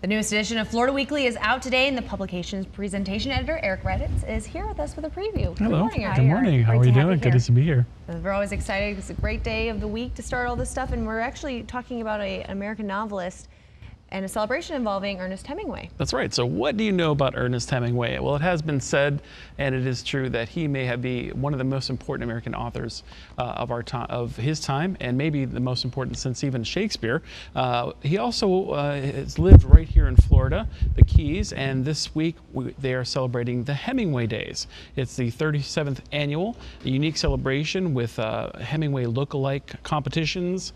The newest edition of Florida Weekly is out today, and the publication's presentation editor, Eric Redditz, is here with us with a preview. Hello. Good morning, Eric. Good morning. How are you doing? Good to be here. We're always excited. It's a great day of the week to start all this stuff, and we're actually talking about an American novelist and a celebration involving Ernest Hemingway. That's right. So what do you know about Ernest Hemingway? Well, it has been said, and it is true, that he may be one of the most important American authors of his time, and maybe the most important since even Shakespeare. He also has lived right here in Florida, the Keys, and this week they are celebrating the Hemingway Days. It's the 37th annual, a unique celebration with Hemingway look-alike competitions,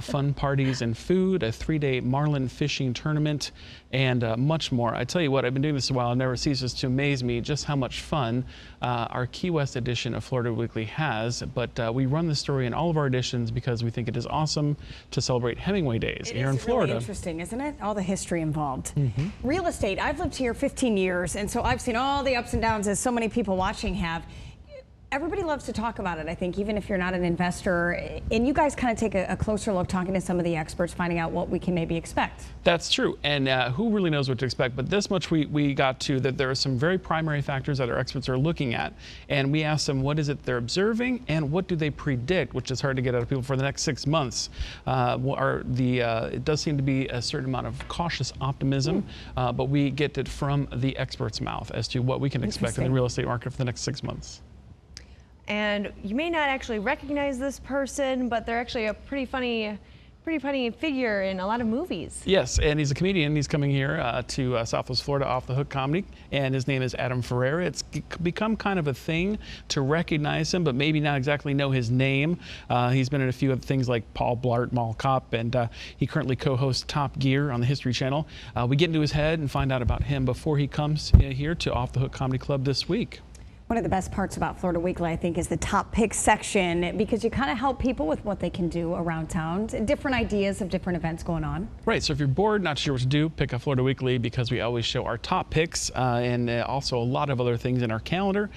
fun parties and food, a 3-day marlin fishing tournament, and much more. I tell you what, I've been doing this a while. It never ceases to amaze me just how much fun our Key West edition of Florida Weekly has. But we run the story in all of our editions because we think it is awesome to celebrate Hemingway Days here in Florida. Really interesting, isn't it? All the history involved. Real estate. I've lived here 15 years, and so I've seen all the ups and downs as so many people watching have. Everybody loves to talk about it, I think, even if you're not an investor. And you guys kind of take a closer look, talking to some of the experts, finding out what we can maybe expect. That's true. And who really knows what to expect? But this much we got to, that there are some very primary factors that our experts are looking at. And we asked them what is it they're observing and what do they predict, which is hard to get out of people for the next 6 months. It does seem to be a certain amount of cautious optimism, but we get it from the expert's mouth as to what we can expect in the real estate market for the next 6 months. And you may not actually recognize this person, but they're actually a pretty funny figure in a lot of movies. Yes, and he's a comedian. He's coming here to Southwest Florida Off the Hook Comedy, and his name is Adam Ferrara. It's become kind of a thing to recognize him, but maybe not exactly know his name. He's been in a few of things like Paul Blart Mall Cop, and he currently co-hosts Top Gear on the History Channel. We get into his head and find out about him before he comes here to Off the Hook Comedy Club this week. One of the best parts about Florida Weekly, I think, is the top picks section, because you kind of help people with what they can do around town, different ideas of different events going on. Right, so if you're bored, not sure what to do, pick up Florida Weekly, because we always show our top picks and also a lot of other things in our calendar.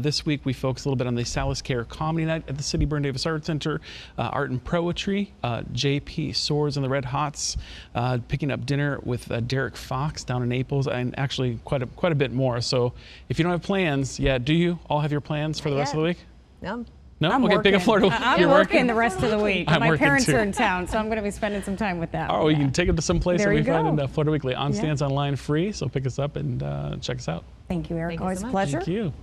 This week we focus a little bit on the Salisker Comedy Night at the City Burn Davis Art Center, art and poetry, JP Swords and the Red Hots, picking up dinner with Derek Fox down in Naples, and actually quite a bit more. So if you don't have plans, do you all have your plans for the rest of the week? No. No? I'm okay, working. pick up Florida. I'm working the rest of the week. My parents too. are in town, so I'm going to be spending some time with them. Oh, you can take them to some place that we find in Florida Weekly. On stands online free, so pick us up and check us out. Thank you, Eric. Thank you Always so a much. pleasure. Thank you.